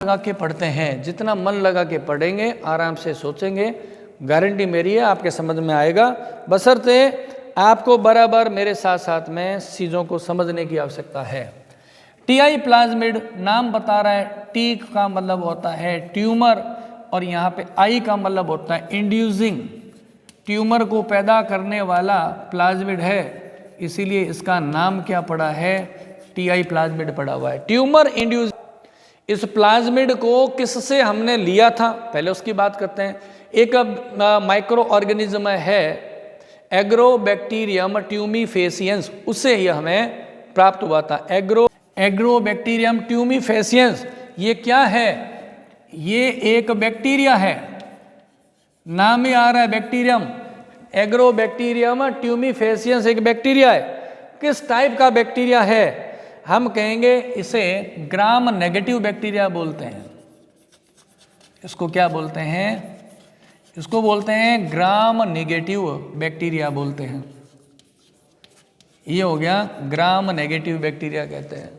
लगा के पढ़ते हैं, जितना मन लगा के पढ़ेंगे, आराम से सोचेंगे, गारंटी मेरी है आपके समझ में आएगा, बशर्ते आपको बराबर मेरे साथ साथ में चीज़ों को समझने की आवश्यकता है। टीआई प्लाज्मिड नाम बता रहा है, टी का मतलब होता है ट्यूमर और यहाँ पे आई का मतलब होता है इंड्यूसिंग, ट्यूमर को पैदा करने वाला प्लाज्मिड है, इसीलिए इसका नाम क्या पड़ा है, टीआई प्लाज्मिड पड़ा हुआ है, ट्यूमर इंड्यूस। इस प्लाज्मिड को किससे हमने लिया था, पहले उसकी बात करते हैं। एक माइक्रो ऑर्गेनिज्म है एग्रोबैक्टीरियम ट्यूमीफेसियंस, उससे ही हमें प्राप्त हुआ था। एग्रोबैक्टीरियम ट्यूमीफेसियंस ये क्या है, ये एक बैक्टीरिया है, नाम ही आ रहा है बैक्टीरियम, एग्रोबैक्टीरियम ट्यूमीफेसियंस एक बैक्टीरिया है। किस टाइप का बैक्टीरिया है, हम कहेंगे इसे ग्राम नेगेटिव बैक्टीरिया बोलते हैं। इसको क्या बोलते हैं, इसको बोलते हैं ग्राम नेगेटिव बैक्टीरिया बोलते हैं। ये हो गया ग्राम नेगेटिव बैक्टीरिया कहते हैं।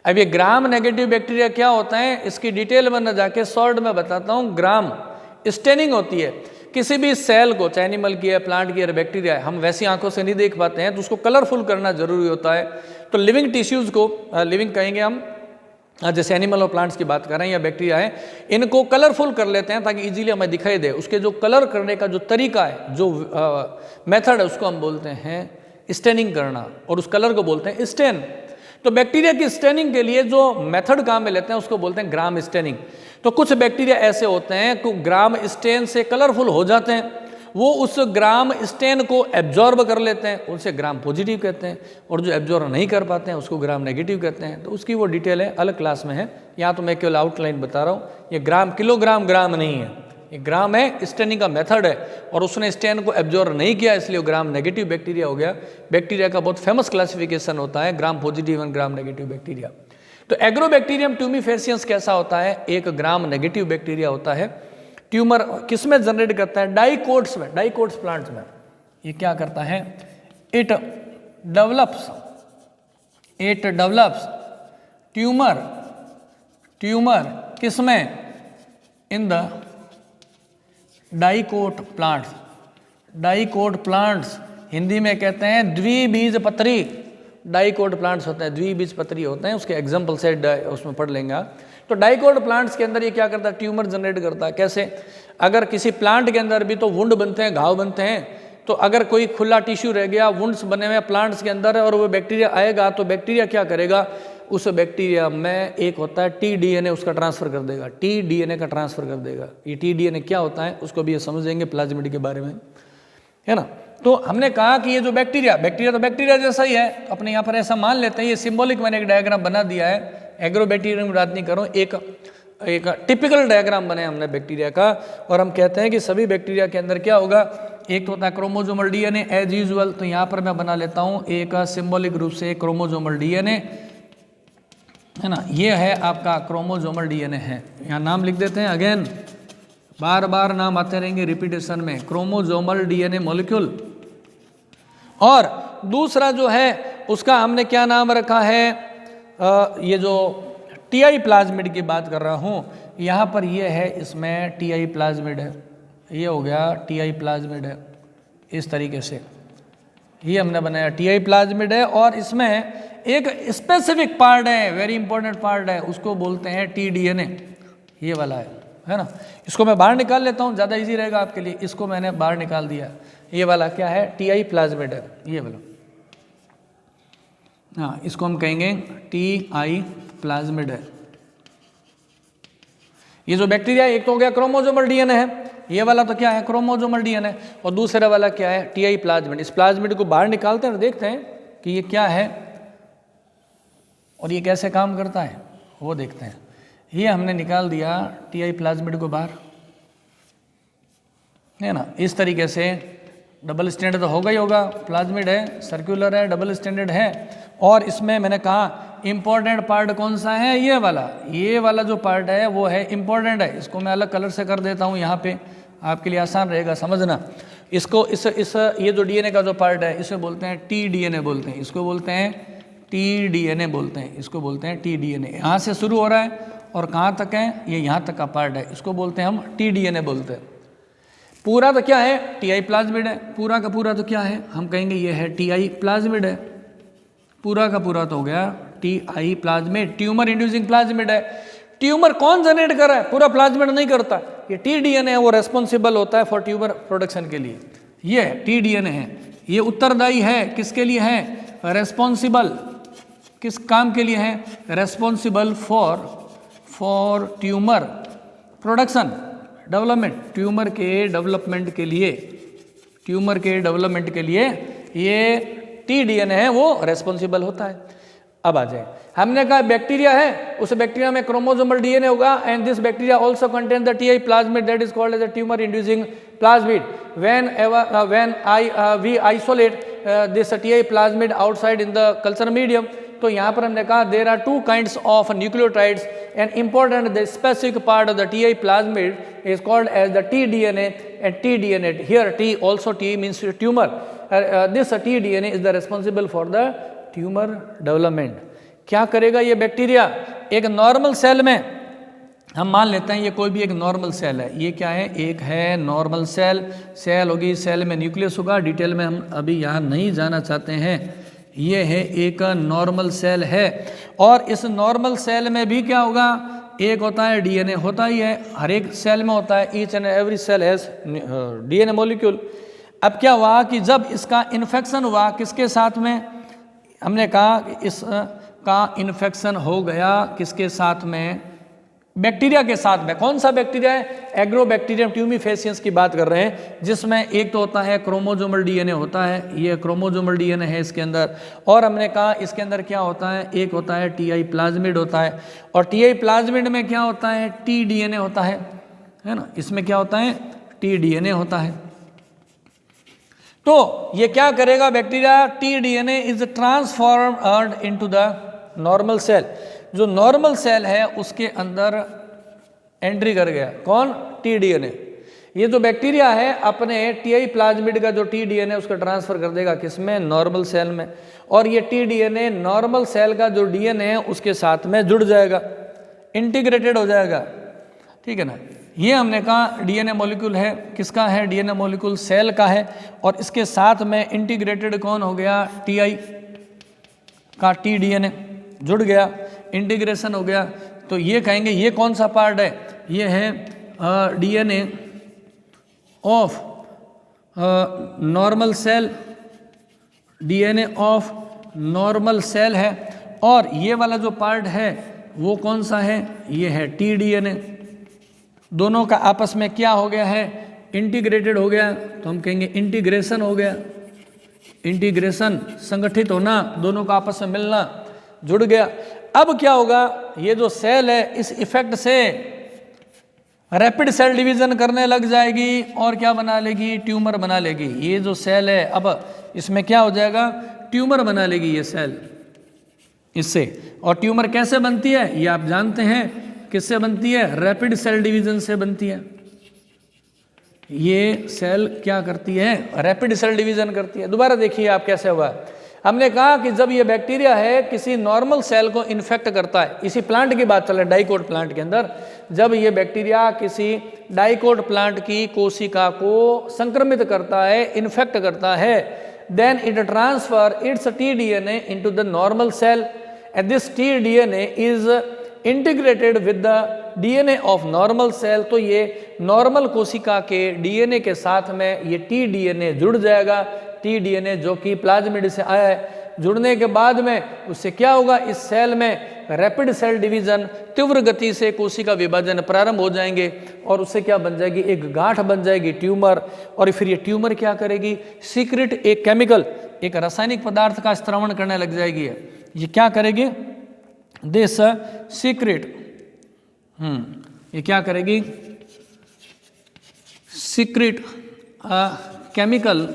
अब ये ग्राम नेगेटिव बैक्टीरिया क्या होता है, इसकी डिटेल में न जाके शॉर्ट में बताता हूँ। ग्राम स्टेनिंग होती है किसी भी सेल को, चाहे एनिमल की है, प्लांट की है, बैक्टीरिया है, हम वैसी आंखों से नहीं देख पाते हैं, तो उसको कलरफुल करना जरूरी होता है। तो लिविंग टिश्यूज़ को, लिविंग कहेंगे हम, जैसे एनिमल और प्लांट्स की बात कर रहे हैं या बैक्टीरिया है, इनको कलरफुल कर लेते हैं ताकि इजीली हमें दिखाई दे। उसके जो कलर करने का जो तरीका है, जो मेथड है, उसको हम बोलते हैं स्टेनिंग करना, और उस कलर को बोलते हैं स्टेन। तो बैक्टीरिया की स्टेनिंग के लिए जो मेथड काम में लेते हैं उसको बोलते हैं ग्राम स्टेनिंग। तो कुछ बैक्टीरिया ऐसे होते हैं कि ग्राम स्टेन से कलरफुल हो जाते हैं, वो उस ग्राम स्टेन को एब्जॉर्ब कर लेते हैं, उनसे ग्राम पॉजिटिव कहते हैं, और जो एब्जॉर्ब नहीं कर पाते हैं उसको ग्राम नेगेटिव कहते हैं। तो उसकी वो डिटेल है, अलग क्लास में है, यहाँ तो मैं केवल आउटलाइन बता रहा हूँ। ये ग्राम किलोग्राम ग्राम नहीं है, ये ग्राम है, स्टेनिंग का मेथड है, और उसने स्टेन को एब्जॉर्ब नहीं किया इसलिए ग्राम नेगेटिव बैक्टीरिया हो गया। बैक्टीरिया का बहुत फेमस क्लासिफिकेशन होता है gram positive and gram negative bacteria. तो एग्रोबैक्टीरियम ट्यूमीफेसियंस कैसा होता है, एक ग्राम नेगेटिव बैक्टीरिया होता है। ट्यूमर किस में जनरेट करता है, डाइकोट्स में, डाइकोट्स प्लांट्स में। ये क्या करता है, इट डेवलप्स ट्यूमर किसमें, in the dicot plants. Dicot plants Hindi में कहते हैं द्विबीजपत्री, डाइकोट प्लांट्स होते हैं, द्विबीजपत्री होते हैं, उसके एग्जाम्पल से उसमें पढ़ लेंगे आप। तो डाइकोट प्लांट्स के अंदर ये क्या करता है, ट्यूमर जनरेट करता है। कैसे, अगर किसी प्लांट के अंदर भी तो वुंड बनते हैं, घाव बनते हैं, तो अगर कोई खुला टिश्यू रह गया, वुंड्स बने हुए प्लांट्स के अंदर, और वो बैक्टीरिया आएगा, तो बैक्टीरिया क्या करेगा, उस बैक्टीरिया में एक होता है टीडीएनए, उसका ट्रांसफर कर देगा, टीडीएनए का ट्रांसफर कर देगा। ये टीडीएनए क्या होता है उसको भी ये समझेंगे प्लाज्मिड के बारे में, है ना। तो हमने कहा कि ये जो बैक्टीरिया तो बैक्टीरिया जैसा ही है, अपने यहाँ पर ऐसा मान लेते हैं। ये सिंबॉलिक मैंने एक डायग्राम बना दिया है, एग्रोबैक्टीरियम की बात नहीं करूँ, एक टिपिकल डायग्राम बनाया हमने बैक्टीरिया का, और हम कहते हैं कि सभी बैक्टीरिया के अंदर क्या होगा, एक तो होता है क्रोमोजोमल डीएनए एज यूजुअल। तो यहाँ पर मैं बना लेता हूँ एक सिंबॉलिक रूप से क्रोमोजोमल डीएनए, है ना, ये है आपका क्रोमोजोमल डीएनए है, यहाँ नाम लिख देते हैं। अगेन बार बार नाम आते रहेंगे रिपीटेशन में, क्रोमोजोमल डीएनए मॉलिक्यूल। और दूसरा जो है उसका हमने क्या नाम रखा है, ये जो टीआई प्लाज्मिड की बात कर रहा हूँ, यहाँ पर ये है, इसमें टीआई प्लाज्मिड है, ये हो गया टीआई प्लाज्मिड है, इस तरीके से ये हमने बनाया टीआई प्लाज्मिड है। और इसमें एक स्पेसिफिक पार्ट है, वेरी इंपॉर्टेंट पार्ट है, उसको बोलते हैं टीडीएनए, ये वाला है ना। इसको मैं बाहर निकाल लेता हूँ, ज़्यादा इजी रहेगा आपके लिए, इसको मैंने बाहर निकाल दिया। ये वाला क्या है, टीआई प्लाज्मिड है, ये वाला, हाँ, इसको हम कहेंगे टीआई प्लाज्मिड है। ये जो बैक्टीरिया एक तो हो गया क्रोमोजोमल डीएनए है, ये वाला तो क्या है, क्रोमोजोमल डीएनए, और दूसरा वाला क्या है, टीआई प्लाज्मिड। इस प्लाज्मिड को बाहर निकालते हैं और देखते हैं कि ये क्या है और ये कैसे काम करता है, वो देखते हैं। ये हमने निकाल दिया टीआई प्लाज्मिड को बाहर, है ना। इस तरीके से डबल स्टैंडर्ड तो होगा ही होगा, प्लाज्मिड है, सर्कुलर है, डबल स्टैंडर्ड है। और इसमें मैंने कहा इंपॉर्टेंट पार्ट कौन सा है, ये वाला जो पार्ट है वो है इंपॉर्टेंट है। इसको मैं अलग कलर से कर देता हूँ यहाँ पे, आपके लिए आसान रहेगा समझना। इसको इस ये जो डीएनए का जो पार्ट है इसे बोलते हैं टीडीएनए बोलते हैं, इसको बोलते हैं टीडीएनए बोलते हैं, इसको बोलते हैं टीडीएनए। यहाँ से शुरू हो रहा है और कहाँ तक है, ये यहाँ तक का पार्ट है, इसको बोलते हैं हम टीडीएनए बोलते हैं। पूरा तो क्या है, टीआई प्लाज्मिड है, पूरा का पूरा तो क्या है, हम कहेंगे ये है टीआई प्लाज्मिड है, पूरा का पूरा तो हो गया TI plasmid, tumour inducing plasmid है। ट्यूमर कौन जनरेट कर रहा है, पूरा प्लाज्मिड नहीं करता, ये टीडीएनए है, वो रेस्पॉन्सिबल होता है फॉर ट्यूमर प्रोडक्शन के लिए। ये टीडीएनए है, ये उत्तरदायी है, किसके लिए है, रेस्पॉन्सिबल, किस काम के लिए है, responsible for tumour production development, tumour के डेवलपमेंट के लिए, ट्यूमर के डेवलपमेंट के लिए ये टीडीएनए है, वो रेस्पॉन्सिबल होता है। अब आ जाए, हमने कहा बैक्टीरिया है, उस बैक्टीरिया में क्रोमोसोमल डीएनए होगा, and this bacteria also contain the Ti plasmid that is called as a tumour inducing plasmid. When we isolate this Ti plasmid outside in the culture medium, तो यहाँ पर हमने कहा there are two kinds of nucleotides and important the specific part of the Ti plasmid is called as the T DNA and T DNA here T also T means tumour, this T DNA is the responsible for the tumour development. क्या करेगा ये bacteria, एक normal cell में हम मान लेते हैं ये कोई भी एक नॉर्मल सेल है, ये क्या है, एक है नॉर्मल सेल, सेल होगी, सेल में न्यूक्लियस होगा, डिटेल में हम अभी यहाँ नहीं जाना चाहते हैं। ये है एक नॉर्मल सेल है, और इस नॉर्मल सेल में भी क्या होगा, एक होता है डीएनए, होता ही है, हर एक सेल में होता है, each and every cell has DNA molecule. अब क्या हुआ कि जब इसका इन्फेक्शन हुआ किसके साथ में, हमने कहा कि इसका इन्फेक्शन हो गया किसके साथ में, बैक्टीरिया के साथ में। कौन सा बैक्टीरिया है, एग्रोबैक्टीरियम ट्यूमीफेसियंस की बात कर रहे हैं, जिसमें एक तो होता है क्रोमोसोमल डीएनए होता है, ये क्रोमोसोमल डीएनए है इसके अंदर, और हमने कहा इसके अंदर क्या होता है, एक होता है टीआई प्लाज्मिड होता है, और टीआई प्लाज्मिड में क्या होता है, टीडीएनए होता है ना, इसमें क्या होता है, टीडीएनए होता है। तो ये क्या करेगा bacteria, T DNA is transformed into the normal cell, जो नॉर्मल सेल है उसके अंदर एंट्री कर गया, कौन, टीडीएनए। ये जो बैक्टीरिया है अपने टीआई प्लाज्मिड का जो टीडीएनए उसका ट्रांसफर कर देगा किसमें, नॉर्मल सेल में, और ये टीडीएनए नॉर्मल सेल का जो डीएनए है उसके साथ में जुड़ जाएगा, इंटीग्रेटेड हो जाएगा, ठीक है ना। ये हमने कहा डीएनए मॉलिक्यूल है, किसका है, डीएनए मॉलिक्यूल सेल का है, और इसके साथ में इंटीग्रेटेड कौन हो गया, टीआई का टीडीएनए जुड़ गया, इंटीग्रेशन हो गया। तो ये कहेंगे ये कौन सा पार्ट है, ये है DNA of normal cell, DNA of normal cell है, और ये वाला जो पार्ट है वो कौन सा है, ये है टीडीएनए। दोनों का आपस में क्या हो गया है, इंटीग्रेटेड हो गया, तो हम कहेंगे इंटीग्रेशन हो गया, इंटीग्रेशन संगठित होना, दोनों का आपस में मिलना, जुड़ गया। अब क्या होगा, ये जो सेल है इस इफेक्ट से रैपिड सेल डिवीजन करने लग जाएगी, और क्या बना लेगी, ट्यूमर बना लेगी। ये जो सेल है अब इसमें क्या हो जाएगा, ट्यूमर बना लेगी ये सेल इससे। और ट्यूमर कैसे बनती है ये आप जानते हैं, किससे बनती है, रैपिड सेल डिवीजन से बनती है। ये सेल क्या करती है, रैपिड सेल डिवीजन करती है। दोबारा देखिए आप कैसे हुआ, हमने कहा कि जब ये बैक्टीरिया है किसी नॉर्मल सेल को इन्फेक्ट करता है, इसी प्लांट की बात चल रही है, डाइकोट प्लांट के अंदर, जब ये बैक्टीरिया किसी डाइकोट प्लांट की कोशिका को संक्रमित करता है, इन्फेक्ट करता है, then it transfer its T DNA into the normal cell, and this T DNA is integrated with the DNA of normal cell. तो ये नॉर्मल कोशिका के डीएनए के साथ में ये टीडीएनए जुड़ जाएगा, टीडीएनए जो कि प्लाज्मिड से आया है। जुड़ने के बाद में उससे क्या होगा, इस सेल में रैपिड सेल डिवीजन, तीव्र गति से कोशिका विभाजन प्रारंभ हो जाएंगे, और उससे क्या बन जाएगी, एक गांठ बन जाएगी, ट्यूमर। और फिर ये ट्यूमर क्या करेगी, सीक्रेट एक केमिकल, एक रासायनिक पदार्थ का स्त्रवण करने लग जाएगी। ये क्या करेगी, दिस सीक्रेट, ये क्या करेगी, secret chemical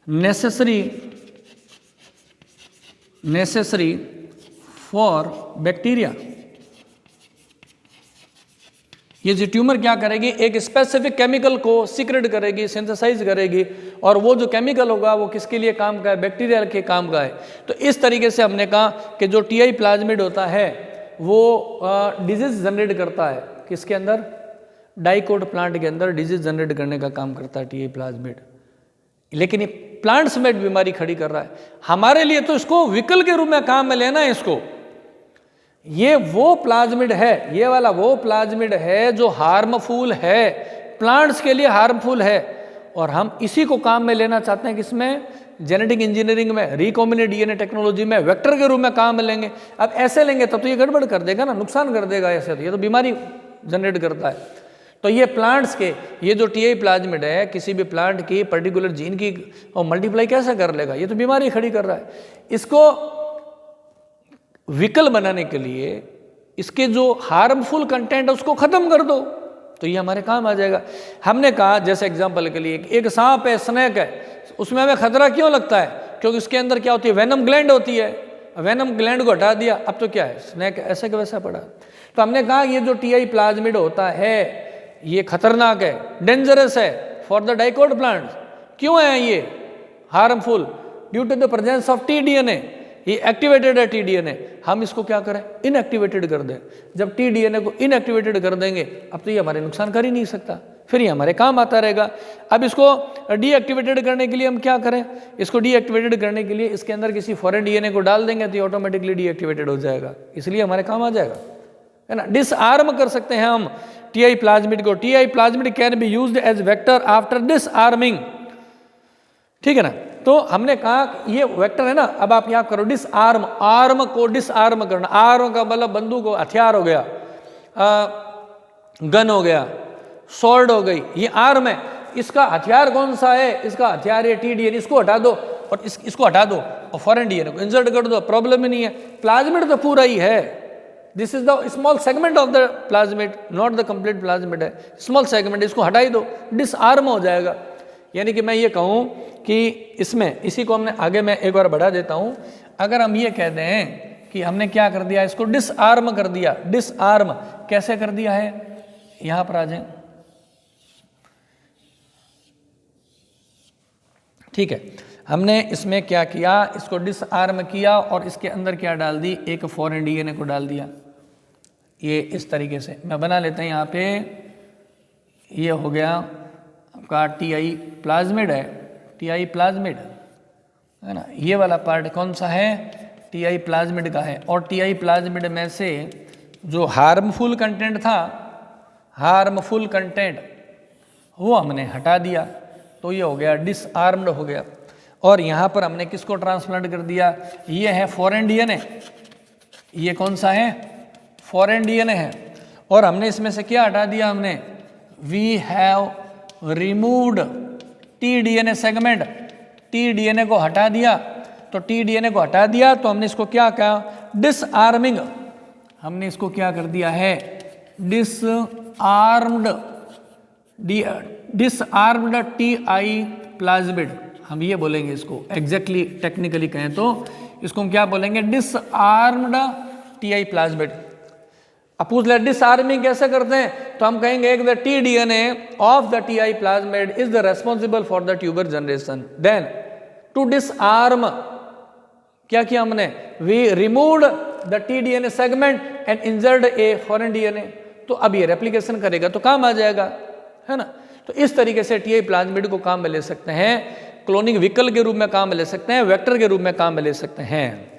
necessary for bacteria. ये जो ट्यूमर क्या करेगी, एक स्पेसिफिक केमिकल को सीक्रेट करेगी, सिंथेसाइज करेगी, और वो जो केमिकल होगा वो किसके लिए काम का है, बैक्टीरिया के काम का है। तो इस तरीके से हमने कहा कि जो टीआई प्लाज्मिड होता है वो डिजीज जनरेट करता है। किसके अंदर? डाइकोट प्लांट के अंदर डिजीज जनरेट करने का काम करता है टीआई प्लाज्मिड। लेकिन ये प्लांट्स में बीमारी खड़ी कर रहा है। हमारे लिए तो इसको विकल के रूप में काम में लेना है इसको। ये वो प्लाज्मिड है, ये वाला वो प्लाज्मिड है जो हार्मफुल है, प्लांट्स के लिए हार्मफुल है, और हम इसी को काम में लेना चाहते हैं। किसमें? जेनेटिक इंजीनियरिंग में, रिकॉम्बिनेंट डीएनए टेक्नोलॉजी में वेक्टर के रूप में काम में लेंगे। अब ऐसे लेंगे तब तो ये गड़बड़ कर देगा ना, नुकसान कर देगा। ऐसे तो ये तो बीमारी जनरेट करता है। तो ये प्लांट्स के, ये जो टीआई प्लाज्मिड है किसी भी प्लांट की पर्टिकुलर जीन की, और मल्टीप्लाई कैसे कर लेगा? ये तो बीमारी खड़ी कर रहा है। इसको विकल बनाने के लिए इसके जो हार्मफुल कंटेंट है उसको खत्म कर दो, तो ये हमारे काम आ जाएगा। हमने कहा जैसे एग्जांपल के लिए एक सांप है, स्नेक है, उसमें हमें खतरा क्यों लगता है? क्योंकि उसके अंदर क्या होती है? वेनम ग्लैंड होती है। वेनम ग्लैंड को हटा दिया, अब तो क्या है? स्नेक ऐसे का वैसा पड़ा। तो हमने कहा ये जो टीआई प्लाज्मिड होता है ये खतरनाक है, डेंजरस है फॉर द डाइकोट प्लांट। क्यों है ये harmful? Due to the presence of T DNA. ये एक्टिवेटेड है टी डीएनए, हम इसको क्या करें? इनएक्टिवेटेड कर दें। जब टी डीएनए को इनएक्टिवेटेड कर देंगे अब तो ये हमारे नुकसान कर ही नहीं सकता, फिर ये हमारे काम आता रहेगा। अब इसको डीएक्टिवेटेड करने के लिए हम क्या करें? इसको डीएक्टिवेटेड करने के लिए इसके अंदर किसी फॉरेन डीएनए को डाल देंगे तो ये ऑटोमेटिकली डीएक्टिवेटेड हो जाएगा, इसलिए हमारे काम आ जाएगा, है ना। डिसआर्म कर सकते हैं हम टीआई प्लाज्मिड को। Ti plasmid can be used as vector after disarming, ठीक है ना। तो हमने कहा ये वेक्टर है ना। अब आप यहाँ करो डिसआर्म, आर्म को डिसआर्म करना। आर्म का मतलब बंदूक हो, हथियार हो गया, गन हो गया, स्वॉर्ड हो गई, ये आर्म है। इसका हथियार कौन सा है? इसका हथियार है टी डीएनए। इसको हटा दो और इसको हटा दो और फॉरेन डीएनए को इंसर्ट कर दो, प्रॉब्लम ही नहीं है। प्लाज्मिड तो पूरा ही है, this is the small segment of the plasmid, not the complete plasmid है, स्मॉल सेगमेंट। इसको हटाई दो, डिसआर्म हो जाएगा। यानी कि मैं ये कहूँ कि इसमें, इसी को हमने आगे मैं एक बार बढ़ा देता हूँ। अगर हम ये कह दें कि हमने क्या कर दिया, इसको डिसआर्म कर दिया। डिसआर्म कैसे कर दिया है? यहाँ पर आ जाए, ठीक है। हमने इसमें क्या किया? इसको डिसआर्म किया और इसके अंदर क्या डाल दी? एक फॉरेन डीएनए को डाल दिया। ये इस तरीके से मैं बना लेता हूँ। यहाँ पे ये हो गया आपका टीआई प्लाज्मिड है, टीआई प्लाज्मिड है ना। ये वाला पार्ट कौन सा है? टीआई प्लाज्मिड का है। और टीआई प्लाज्मिड में से जो हार्मफुल कंटेंट था, हार्मफुल कंटेंट वो हमने हटा दिया, तो ये हो गया डिसआर्म्ड हो गया। और यहाँ पर हमने किसको ट्रांसप्लांट कर दिया? ये है फॉरेन डीएनए। ये कौन सा है? फॉरेन डीएनए है। और हमने इसमें से क्या हटा दिया? हमने we have removed T DNA segment. T DNA को हटा दिया। तो टी डीएनए को हटा दिया तो हमने इसको क्या कहा? डिसआर्मिंग। हमने इसको क्या कर दिया है? Disarmed, disarmed TI plasmid. हम ये बोलेंगे इसको, एग्जैक्टली टेक्निकली कहें तो इसको हम क्या बोलेंगे? Disarmed TI plasmid. अब पूछ ले डिसआर्मिंग कैसे करते हैं? तो हम कहेंगे एक the T DNA of the Ti plasmid is the responsible for the tuber generation. Then to disarm क्या किया हमने? We removed the T DNA segment and injured a foreign DNA. तो अब ये रेप्लिकेशन करेगा तो काम आ जाएगा, है ना। तो इस तरीके से टीआई प्लाज्मिड को काम में ले सकते हैं, क्लोनिंग व्हीकल के रूप में काम में ले सकते हैं, वेक्टर के रूप में काम में ले सकते हैं।